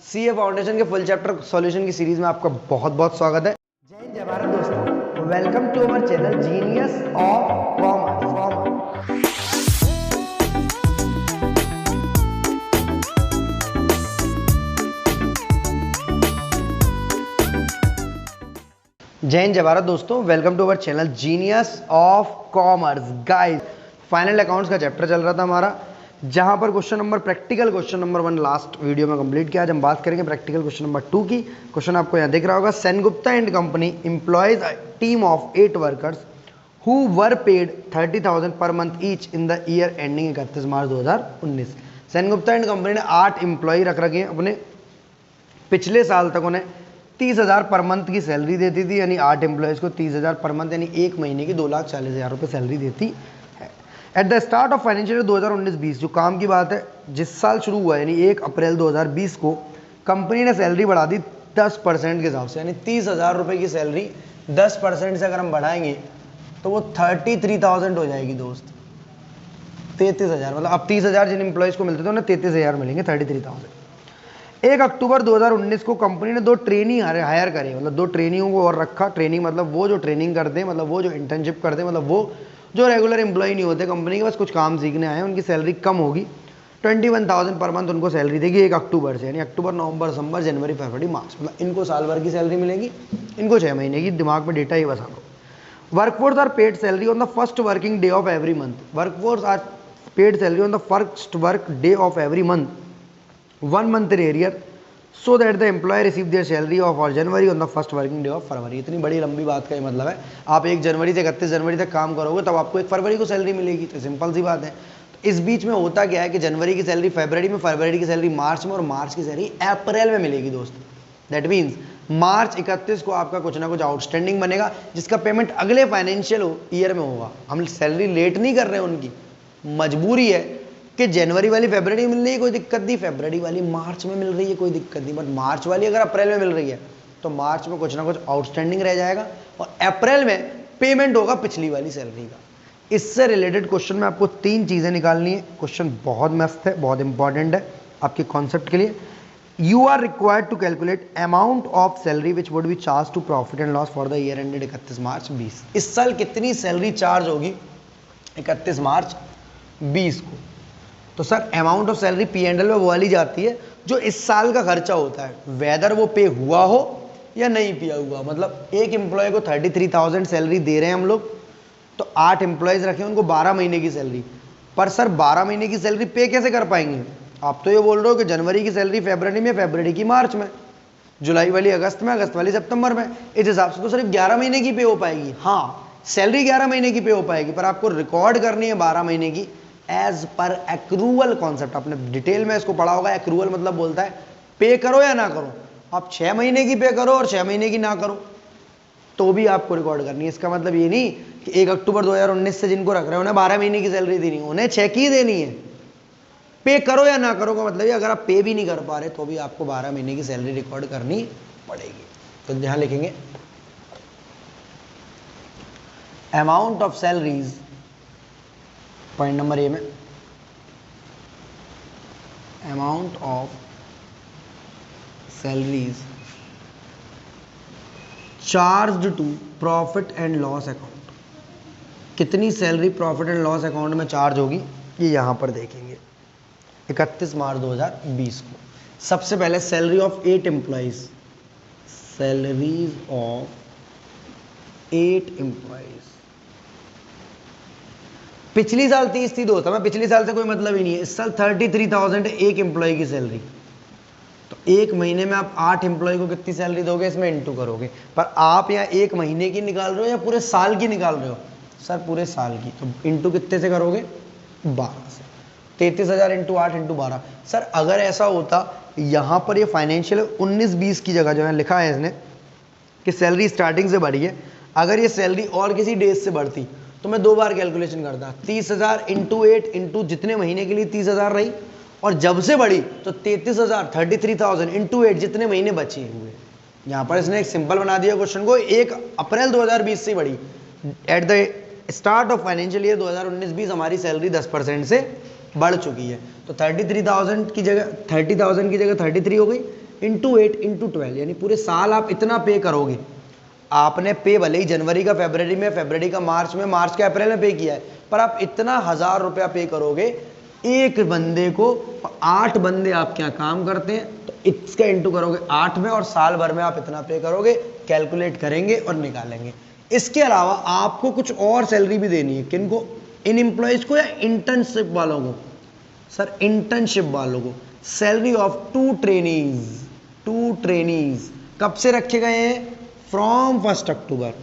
CA foundation के full chapter solution की series में आपका बहुत बहुत स्वागत है। जय हिंद, जय भारत दोस्तों, welcome to our channel genius of commerce. जय हिंद, जय भारत दोस्तों, welcome to our channel genius of commerce. Guys, final accounts का चैप्टर चल रहा था हमारा, जहां पर practical question number 1 last video में कंप्लीट किया। आज हम बात करेंगे प्रैक्टिकल क्वेश्चन नंबर 2 की। क्वेश्चन आपको यहाँ दिख रहा होगा, Sengupta and company employees a team of 8 workers who were paid 30,000 per month each in the year ending 31 March 2019। Sengupta and company ने 8 एम्प्लॉय रख रखे हैं अपने। पिछले साल तक उन्हें 30,000 पर मंथ की सैलरी देती थी, यानी 8 एम्प्लॉयज़ को 30,000 पर मंथ यानी एक महीने की 2,40,000 रुपये सैलरी देती है। At the start of financial year 2019-20 जो काम की बात है, जिस साल शुरू हुआ यानी 1 अप्रैल 2020 को कंपनी ने सैलरी बढ़ा दी 10% के हिसाब से, यानी 30,000 रुपये की सैलरी 10% से अगर हम बढ़ाएंगे तो वो 33,000 हो जाएगी दोस्त। 33,000 मतलब अब 30,000 जिन एम्प्लॉयज़ को मिलते थे उन्हें 33,000 मिलेंगे, 33,000। 1 अक्टूबर 2019 को कंपनी ने 2 ट्रेनी हायर करे, मतलब 2 ट्रेनियों को और रखा। ट्रेनिंग मतलब वो जो ट्रेनिंग करते हैं, मतलब वो जो इंटर्नशिप करते हैं, मतलब वो जो रेगुलर एम्प्लॉय नहीं होते कंपनी के, बस कुछ काम सीखने आए हैं। उनकी सैलरी कम होगी, 21,000 पर मंथ उनको सैलरी देगी 1 अक्टूबर से, यानी अक्टूबर, नवंबर, दिसंबर, जनवरी, फरवरी, मार्च, मतलब इनको साल भर की सैलरी मिलेगी, इनको 6 महीने की। दिमाग में डेटा ही बसा लो। Workforce are paid salary on the first working day of every month. Workforce are paid salary on the first work day of every month, 1 month in arrear, so that the employer receive their salary of all January on the first working day of February। इतनी बड़ी लंबी बात का ये मतलब है, आप 1 जनवरी से 31 जनवरी तक काम करोगे तब आपको 1 फरवरी को सैलरी मिलेगी, तो सिंपल सी बात है। तो इस बीच में होता क्या है कि जनवरी की सैलरी फरवरी में, फरवरी की सैलरी मार्च में, और मार्च की सैलरी अप्रैल में मिलेगी दोस्त। दैट मीन्स मार्च 31 को आपका कुछ ना कुछ आउटस्टैंडिंग बनेगा, जिसका पेमेंट अगले फाइनेंशियल ईयर में होगा। हम सैलरी लेट नहीं कर रहे हैं, उनकी मजबूरी है कि जनवरी वाली फरवरी में मिल रही है, कोई दिक्कत नहीं, फरवरी वाली मार्च में मिल रही है, कोई दिक्कत नहीं, बट मार्च वाली अगर अप्रैल में मिल रही है तो मार्च में कुछ ना कुछ आउटस्टैंडिंग रह जाएगा और अप्रैल में पेमेंट होगा पिछली वाली सैलरी का। इससे रिलेटेड क्वेश्चन में आपको 3 चीज़ें निकालनी है। क्वेश्चन बहुत मस्त है, बहुत इंपॉर्टेंट है आपके कॉन्सेप्ट के लिए। You are required to calculate amount of salary which would be charge to profit and loss for the year ended 31 March 20। इस साल कितनी सैलरी चार्ज होगी 31 मार्च 20 को? तो sir amount of salary P&L में वो वाली जाती है जो इस साल का खर्चा होता है, वेदर वो पे हुआ हो या नहीं पिया हुआ। मतलब एक एम्प्लॉय को 33,000 सैलरी दे रहे हैं हम लोग, तो 8 एम्प्लॉयज़ रखे, उनको 12 महीने की सैलरी। पर सर 12 महीने की सैलरी पे कैसे कर पाएंगे? आप तो ये बोल रहे हो कि जनवरी की सैलरी फरवरी में, फरवरी की मार्च में, जुलाई वाली अगस्त में, अगस्त वाली सितंबर में। इस हिसाब से तो सिर्फ 11 महीने की पे हो पाएगी। हाँ, सैलरी 11 महीने की पे हो पाएगी, पर आपको रिकॉर्ड करनी है 12 महीने की एज पर एक्रूअल कॉन्सेप्ट। आपने डिटेल में इसको पढ़ा होगा। एक्रूअल मतलब बोलता है पे करो या ना करो। आप 6 महीने की पे करो और 6 महीने की ना करो तो भी आपको रिकॉर्ड करनी है। इसका मतलब ये नहीं कि 1 अक्टूबर 2019 से जिनको रख रहे हैं उन्हें 12 महीने की सैलरी देनी है, उन्हें 6 की देनी है। पे करो या ना करो का मतलब है अगर आप पे भी नहीं कर पा रहे तो भी आपको 12 महीने की सैलरी रिकॉर्ड करनी पड़ेगी। तो यहां लिखेंगे amount of salaries, point number A में, amount of salaries charged to profit and loss account. कितनी salary profit and loss account में चार्ज होगी ये यहां पर देखेंगे 31 मार्च 2020 को। सबसे पहले salary of 8 employees, salaries of 8 employees. पिछली साल 30 थी दोस्त, हमें पिछली साल से कोई मतलब ही नहीं है। इस साल 33,000 एक एम्प्लॉय की सैलरी, तो एक महीने में आप 8 एम्प्लॉय को कितनी सैलरी दोगे, इसमें इंटू करोगे। पर आप यहाँ एक महीने की निकाल रहे हो या पूरे साल की निकाल रहे हो? सर पूरे साल की, तो इंटू कितने से करोगे? 12 से। 33,000 इंटू 8 इंटू 12। सर अगर ऐसा होता यहाँ पर ये फाइनेंशियल 19-20 की जगह जो है लिखा है इसने कि सैलरी स्टार्टिंग से बढ़ी है, अगर ये सैलरी और किसी डेज से बढ़ती तो मैं 2 बार कैलकुलेशन करता। 30,000 इंटू 8 इंटू जितने महीने के लिए 30,000 रही, और जब से बढ़ी तो 33,000 33,000 इंटू 8 जितने महीने बचे हुए। यहाँ पर इसने एक सिंपल बना दिया क्वेश्चन को, 1 अप्रैल 2020 से बढ़ी। At the start of financial year 2019-20 हमारी सैलरी 10% से बढ़ चुकी है, तो 33,000 की जगह 30,000 की जगह 33 हो गई, इंटू 8 इंटू 12, यानी पूरे साल आप इतना पे करोगे। आपने पे भले ही जनवरी का फरवरी में, फरवरी का मार्च में, मार्च का अप्रैल में पे किया है, पर आप इतना 1000 रुपया पे करोगे एक बंदे को। 8 बंदे आपके यहाँ काम करते हैं, तो इसका इंटू करोगे 8 में और साल भर में आप इतना पे करोगे। कैलकुलेट करेंगे और निकालेंगे। इसके अलावा आपको कुछ और सैलरी भी देनी है। किनको? इन एम्प्लॉयज को या इंटर्नशिप वालों को? सर इंटर्नशिप वालों को। सैलरी ऑफ 2 ट्रेनीज, 2 ट्रेनीज कब से रखे गए हैं? फ्रॉम 1 अक्टूबर।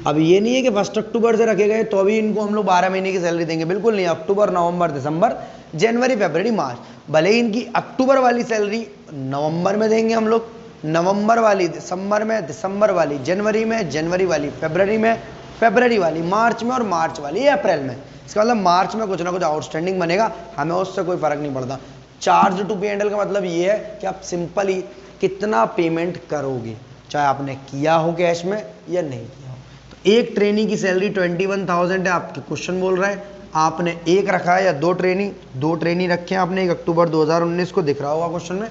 अब ये नहीं है कि 1 अक्टूबर से रखे गए तो अभी इनको हम लोग 12 महीने की सैलरी देंगे, बिल्कुल नहीं। अक्टूबर, नवंबर, दिसंबर, जनवरी, फरवरी, मार्च, भले ही इनकी अक्टूबर वाली सैलरी नवंबर में देंगे हम लोग, नवंबर वाली दिसंबर में, दिसंबर वाली जनवरी में, जनवरी वाली फरवरी में, फरवरी वाली मार्च में और मार्च वाली अप्रैल में। इसका मतलब मार्च में कुछ ना कुछ आउटस्टैंडिंग बनेगा, हमें उससे कोई फर्क नहीं पड़ता। चार्ज टू P&L का मतलब ये है कि आप सिंपल ही कितना पेमेंट करोगे, चाहे आपने किया हो कैश में या नहीं किया हो। तो एक ट्रेनी की सैलरी 21,000 है, आपके क्वेश्चन बोल रहा है आपने एक रखा है या 2 ट्रेनी? 2 ट्रेनी रखे हैं आपने, 1 अक्टूबर 2019 को दिख रहा होगा क्वेश्चन में।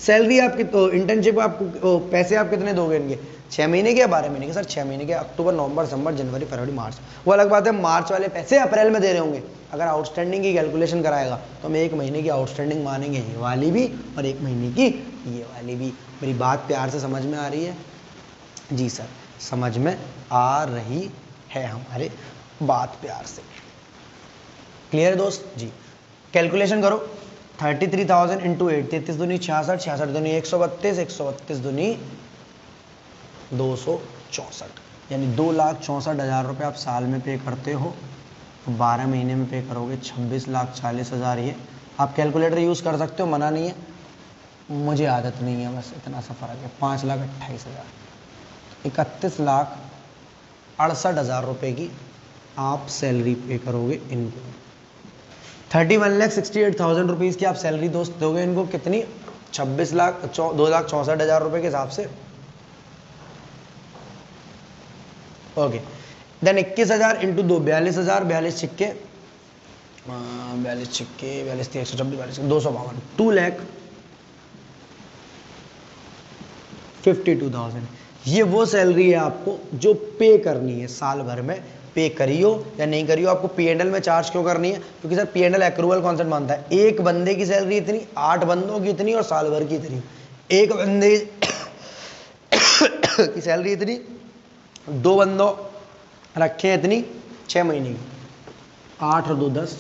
सैलरी आपकी तो इंटर्नशिप आपको पैसे आप कितने दोगे इनके? 6 महीने के या 12 महीने के? सर 6 महीने के, अक्टूबर, नवंबर, दिसंबर, जनवरी, फरवरी, मार्च। वो अलग बात है, मार्च वाले पैसे अप्रैल में दे रहे होंगे। अगर आउटस्टैंडिंग की कैलकुलेशन कराएगा तो हम 1 महीने की आउटस्टैंडिंग मानेंगे, ये वाली भी और 1 महीने की ये वाली भी। मेरी बात प्यार से समझ में आ रही है? जी सर, समझ में आ रही है हमारे बात प्यार से। क्लियर है दोस्त जी? कैलकुलेशन करो। 33,000 इंटू 8, 33 दूनी 66, 66 दूनी 132, 132 दूनी 264, यानी 2,64,000 रुपये आप साल में पे करते हो। 12 महीने में पे करोगे 26,40,000। ये आप कैलकुलेटर यूज़ कर सकते हो, मना नहीं है, मुझे आदत नहीं है, बस इतना सा फर्क है। 5,28,000, 31,68,000 रुपये की आप सैलरी पे करोगे इनको। 31,68,000 रुपीज़ की आप सैलरी दोस्त दोगे इनको। कितनी? 2,64,000 रुपये के हिसाब से। ओके, देन 21,000 इंटू 2, 42,000, 42 छिक्के 42 छिक्के 42 126 42 252, 2,52,000। ये वो सैलरी है आपको जो पे करनी है साल भर में। पे करियो या नहीं करियो, आपको P&L में चार्ज क्यों करनी है? क्योंकि सर P&L एक्रूवल कॉन्सेप्ट मानता है। एक बंदे की सैलरी इतनी, 8 बंदों की इतनी और साल भर की इतनी। एक बंदे की सैलरी इतनी, 2 बंदों रखे हैं इतनी, 6 महीने की। 8 और 2 10,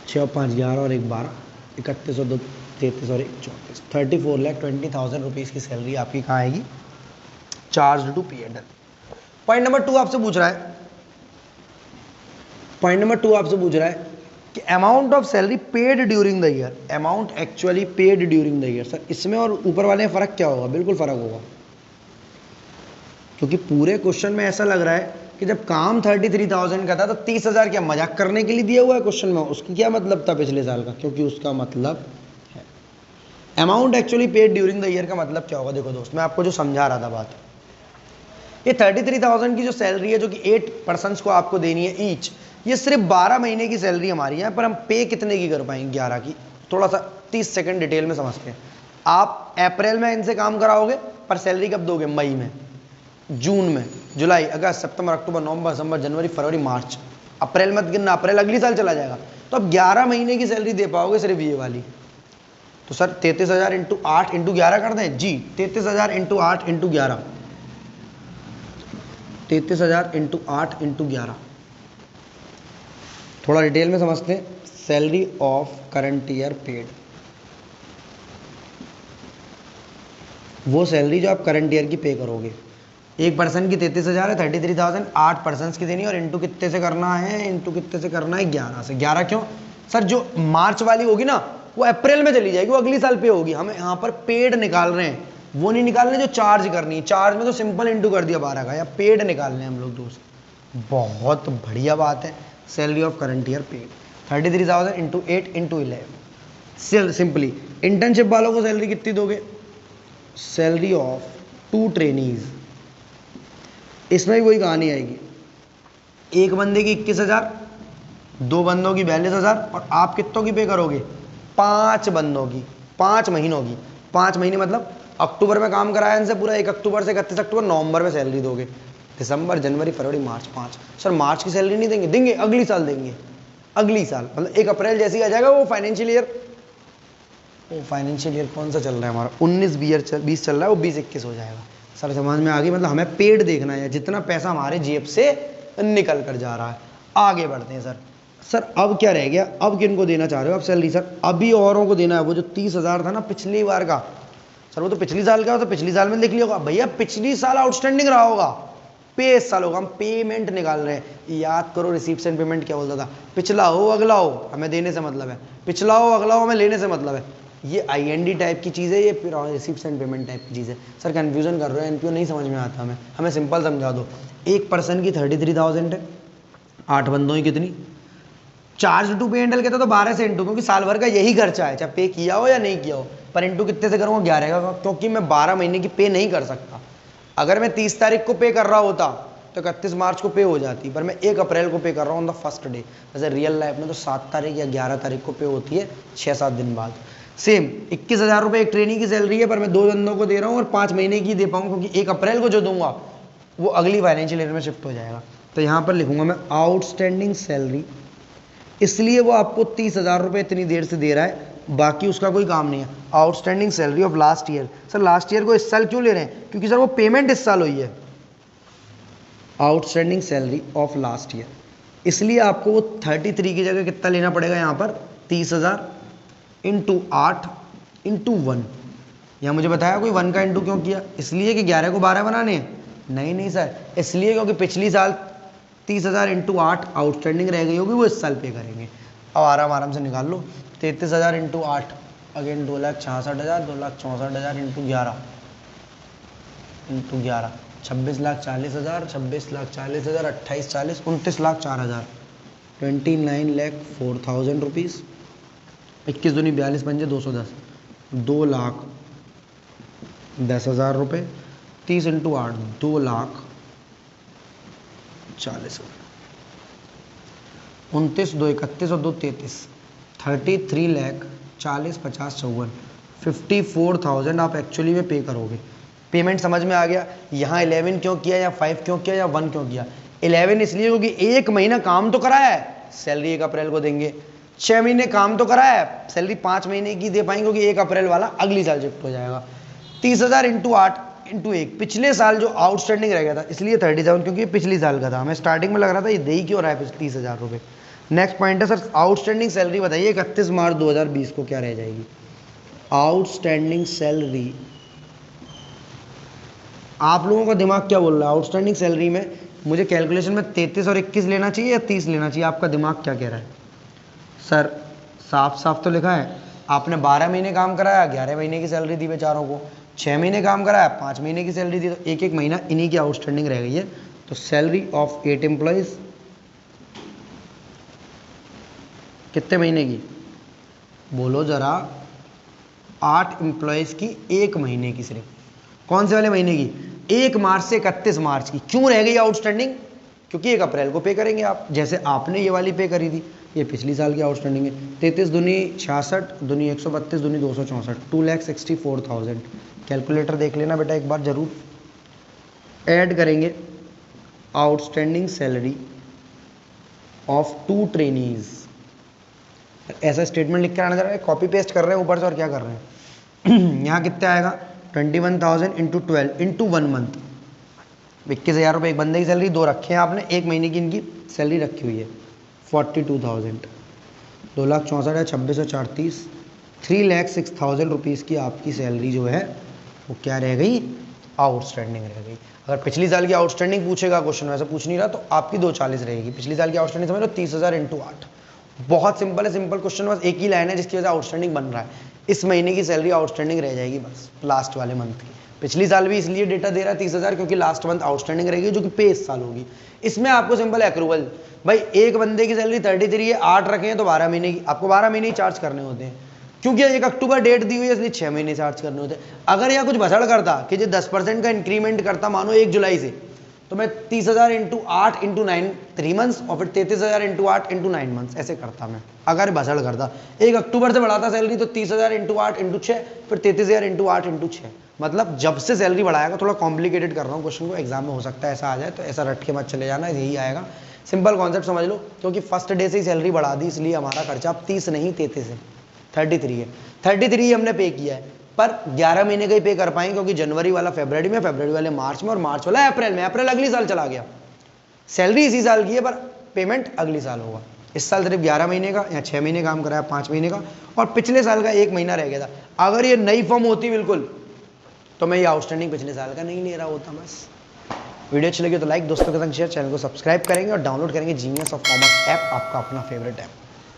6 और 5 11 और 1 12, 31 और 2 33 और 1 34, 34,20,000 रुपीज़ की सैलरी आपकी कहाँ आएगी? Charge to P&L। Point number 2 आपसे पूछ रहा है, पॉइंट नंबर 2 आपसे पूछ रहा है कि amount of salary paid during the year, amount actually paid during the year. Sir इसमें और ऊपर वाले में फर्क क्या होगा? बिल्कुल फर्क होगा, क्योंकि पूरे क्वेश्चन में ऐसा लग रहा है कि जब काम 33,000 का था तो 30,000 क्या मजाक करने के लिए दिया हुआ है क्वेश्चन में? उसकी क्या मतलब था पिछले साल का? क्योंकि उसका मतलब है amount actually paid during the year का मतलब क्या होगा? देखो दोस्त, मैं आपको जो समझा रहा था बात, ये 33,000 की जो सैलरी है जो कि 8 पर्सन्स को आपको देनी है ईच, ये सिर्फ 12 महीने की सैलरी हमारी है। पर हम पे कितने की कर पाएंगे? 11 की। थोड़ा सा 30 सेकंड डिटेल में समझते हैं। आप अप्रैल में इनसे काम कराओगे, पर सैलरी कब दोगे? मई में, जून में, जुलाई, अगस्त, सितंबर, अक्टूबर, नवंबर, दिसंबर, जनवरी, फरवरी, मार्च। अप्रैल मत गिनना, अप्रैल अगली साल चला जाएगा। तो अब 11 महीने की सैलरी दे पाओगे सिर्फ ये वाली। तो सर 33,000 इंटू 8 इंटू 11 कर दें? जी, 33,000 इंटू 8 इंटू 11, 33,000 इंटू 8 इंटू 11। थोड़ा डिटेल में समझते हैं। Salary of current year paid, वो सैलरी जो आप करंट ईयर की पे करोगे। एक पर्सन की 33,000 है, 33,000 8 पर्सन की देनी है, और इंटू कितने से करना है? इंटू कितने से करना है? 11 से। 11 क्यों? सर जो मार्च वाली होगी ना, वो अप्रैल में चली जाएगी, वो अगली साल पे होगी। हमें यहाँ पर पेड निकाल रहे हैं, वो नहीं निकाल रहे जो चार्ज करनी है। चार्ज में तो सिंपल इंटू कर दिया 12 का, या पेड निकाल रहे हैं हम लोग दोस्त। बहुत बढ़िया बात है। Salary of current year paid 33,000 into 8 into 11। Simply internship वालों को सैलरी कितनी दोगे? सैलरी ऑफ 2 ट्रेनीज, इसमें भी वही कहानी आएगी। एक बंदे की 21,000, 2 बंदों की 42,000, और आप कितनों की पे करोगे? 5 बंदों की, 5 महीनों की, 5 महीने मतलब अक्टूबर में काम कराया इनसे पूरा 1 अक्टूबर से 31 अक्टूबर, नवंबर में सैलरी दोगे, दिसंबर जनवरी फरवरी मार्च 5। सर मार्च की सैलरी नहीं देंगे? देंगे, अगली साल देंगे, अगली साल मतलब 1 अप्रैल जैसे ही आ जाएगा वो फाइनेंशियल ईयर कौन सा चल रहा है हमारा, 19-20 चल रहा है, वो 20-21 हो जाएगा। सर समझ में आ गई? मतलब हमें पेड देखना है, जितना पैसा हमारे जेब से निकल कर जा रहा है। आगे बढ़ते हैं सर अब क्या रह गया, अब किनको देना चाह रहे हो आप सैलरी? सर अभी औरों को देना है, वो जो 30,000 था ना पिछली बार का, सर वो तो पिछली साल का हो, तो पिछली साल में लिख लिया होगा भैया, पिछली साल आउटस्टैंडिंग रहा होगा, पे इस साल होगा, हम पेमेंट निकाल रहे हैं। याद करो रिसीप्ट एंड पेमेंट क्या बोलता था, पिछला हो अगला हो हमें देने से मतलब है, पिछला हो अगला हो हमें लेने से मतलब है। ये IND टाइप की चीज़ है, ये रिसीप्ट एंड पेमेंट टाइप की चीज़ है। सर कन्फ्यूजन कर रहे हो, NPO नहीं समझ में आता हमें सिंपल समझा दो। एक पर्सन की 33,000 है, 8 बंदों की कितनी, चार्ज टू पे हैंडल कहता तो 12 से इंटू, क्योंकि साल भर का यही खर्चा है, चाहे पे किया हो या नहीं किया हो, पर इंटू कितने से करूँगा, 11 का, क्योंकि मैं 12 महीने की पे नहीं कर सकता। अगर मैं 30 तारीख को पे कर रहा होता तो 31 मार्च को पे हो जाती, पर मैं 1 अप्रैल को पे कर रहा हूँ ऑन द फर्स्ट डे। जैसे रियल लाइफ में तो 7 तारीख या 11 तारीख को पे होती है, 6-7 दिन बाद। सेम 21,000 रुपये एक ट्रेनिंग की सैलरी है, पर मैं 2 बंदों को दे रहा हूँ और 5 महीने की दे पाऊँ, क्योंकि 1 अप्रैल को जो दूंगा वो अगली फाइनेंशियल ईयर में शिफ्ट हो जाएगा। तो यहाँ पर लिखूंगा मैं आउटस्टैंडिंग सैलरी, इसलिए वो आपको 30,000 रुपये इतनी देर से दे रहा है, बाकी उसका कोई काम नहीं है। Outstanding salary of last year, sir last year को इस साल क्यों ले रहे हैं, क्योंकि सर वो पेमेंट इस साल हुई है। Outstanding salary of last year, इसलिए आपको वो 33 की जगह कितना लेना पड़ेगा यहाँ पर, 30,000 इंटू 8 इंटू 1। यहाँ मुझे बताया कोई 1 का इंटू क्यों किया, इसलिए कि 11 को 12 बनाने हैं? नहीं सर, इसलिए क्योंकि पिछली साल 30,000 इंटू 8 आउटस्टैंडिंग रह गई होगी, वो इस साल पे करेंगे। अब आराम से निकाल लो, 33,000 इंटू 8 अगेन 2,66,000, 2,64,000 इंटू 11 26,40,000, 26,40,000, 28,40, 29,04,000, 29,04,000 रुपीज़। 21 दूनी 42 पंजे 210, 2,10,000 रुपये। 30 इंटू 8 2,40,000, 29, 2 31 और 2 33, 33,40,50 54, 54,000 आप एक्चुअली में पे करोगे। पेमेंट समझ में आ गया? यहाँ 11 क्यों किया, या 5 क्यों किया, या 1 क्यों किया? 11 इसलिए क्योंकि 1 महीना काम तो कराया है, सैलरी 1 अप्रैल को देंगे। 6 महीने काम तो कराया है, सैलरी 5 महीने की दे पाएंगे, क्योंकि 1 अप्रैल वाला अगली साल शिफ्ट हो जाएगा। 30,000 इंटू 8 इंटू 1, पिछले साल जो आउटस्टैंडिंग रह गया था, इसलिए 37, क्योंकि पिछली साल का था। हमें स्टार्टिंग में लग रहा था ये दे ही क्यों रहा है 30,000 रुपये। नेक्स्ट पॉइंट है सर आउटस्टैंडिंग सैलरी बताइए 31 मार्च 2020 को क्या रह जाएगी। आउटस्टैंडिंग सैलरी, आप लोगों का दिमाग क्या बोल रहा है? आउटस्टैंडिंग सैलरी में मुझे कैलकुलेशन में 33 और 21 लेना चाहिए या 30 लेना चाहिए? आपका दिमाग क्या कह रहा है? सर साफ तो लिखा है, आपने 12 महीने काम कराया, 11 महीने की सैलरी दी बेचारों को, 6 महीने काम कराया, 5 महीने की सैलरी दी, तो एक महीना इन्हीं की आउटस्टैंडिंग रह गई है। तो सैलरी ऑफ 8 एम्प्लॉयज़ कितने महीने की बोलो जरा? 8 एम्प्लॉयज़ की 1 महीने की, सिर्फ कौन से वाले महीने की? 1 मार्च से 31 मार्च की। क्यों रह गई आउटस्टैंडिंग? क्योंकि 1 अप्रैल को पे करेंगे आप, जैसे आपने ये वाली पे करी थी, ये पिछली साल की आउटस्टैंडिंग है। 33 दूनी 66, दूनी 132, दूनी 264, 2,64,000। कैलकुलेटर देख लेना बेटा एक बार जरूर। ऐड करेंगे आउटस्टैंडिंग सैलरी ऑफ 2 ट्रेनीज, ऐसा स्टेटमेंट लिख कर आना, जरा कॉपी पेस्ट कर रहे हैं ऊपर से और क्या कर रहे हैं। यहाँ कितने आएगा? 21,000 इंटू 12 इंटू 1 मंथ, 21,000 रुपये एक बंदे की सैलरी, 2 रखे हैं आपने, 1 महीने की इनकी सैलरी रखी हुई है 42,000, 2,64,000, 26 और 4 30, 3,06,000 रुपीज़ की आपकी सैलरी जो है वो क्या रह गई? आउटस्टैंडिंग रह गई। अगर पिछली साल की आउटस्टैंडिंग पूछेगा क्वेश्चन, वैसे पूछ नहीं रहा, तो आपकी 240 रहेगी। पिछली साल की आउटस्टैंडिंग समझ लो 30,000 इंटू 8। बहुत सिंपल है, सिंपल क्वेश्चन, बस एक ही लाइन है जिसकी वजह से आउटस्टैंडिंग बन रहा है। इस महीने की सैलरी आउटस्टैंडिंग रह जाएगी बस लास्ट वाले मंथ की। पिछली साल भी इसलिए डेटा दे रहा है 30,000 क्योंकि लास्ट मंथ आउटस्टैंडिंग रहेगी, जो कि पे इस साल होगी। इसमें आपको सिंपल एक्रूवल, भाई एक बंदे की सैलरी 33 है, 8 रखे हैं तो 12 महीने की, आपको 12 महीने ही चार्ज करने होते हैं, क्योंकि 1 अक्टूबर डेट दी हुई है, इसलिए 6 महीने चार्ज करने होते हैं। अगर यहाँ कुछ भसड़ करता कि जो 10% का इंक्रीमेंट करता मानो 1 जुलाई से, तो मैं 30,000 इंटू 8 इंटू 9 3 मंथ्स और फिर 33,000 इंटू 8 इंटू 9 मंथ्स ऐसे करता मैं, अगर बसड़ करता 1 अक्टूबर से बढ़ाता सैलरी तो 30,000 इंटू 8 इंटू 6 फिर 33,000 इंटू 8 इंटू 6। मतलब जब से सैलरी बढ़ाएगा, थोड़ा कॉम्प्लिकेटेड कर रहा हूँ क्वेश्चन को, एग्जाम में हो सकता है ऐसा आ जाए, तो ऐसा रट के मत चले जाना, यही आएगा। सिंपल कॉन्सेप्ट समझ लो, क्योंकि फर्स्ट डे से ही सैलरी बढ़ा दी, इसलिए हमारा खर्चा अब 30 नहीं 33 है, 33 है। 33 हमने पे किया है, पर 11 महीने का ही पे कर पाएंगे, क्योंकि जनवरी वाला फरवरी में, फरवरी वाले मार्च में, और मार्च वाला अप्रैल में। अप्रैल अगली साल चला गया, सैलरी इसी साल की है पर पेमेंट अगली साल होगा। इस साल सिर्फ 11 महीने का या 6 महीने काम कराया, 5 महीने का, और पिछले साल का 1 महीना रह गया था। अगर ये नई फॉर्म होती बिल्कुल, तो मैं ये आउटस्टैंडिंग पिछले साल का नहीं ले रहा होता। बस वीडियो अच्छी लगी तो लाइक, दोस्तों के संग शेयर, चैनल को सब्सक्राइब करेंगे और डाउनलोड करेंगे जीनियस ऑफ कॉमर्स ऐप, आपका अपना फेवरेट ऐप।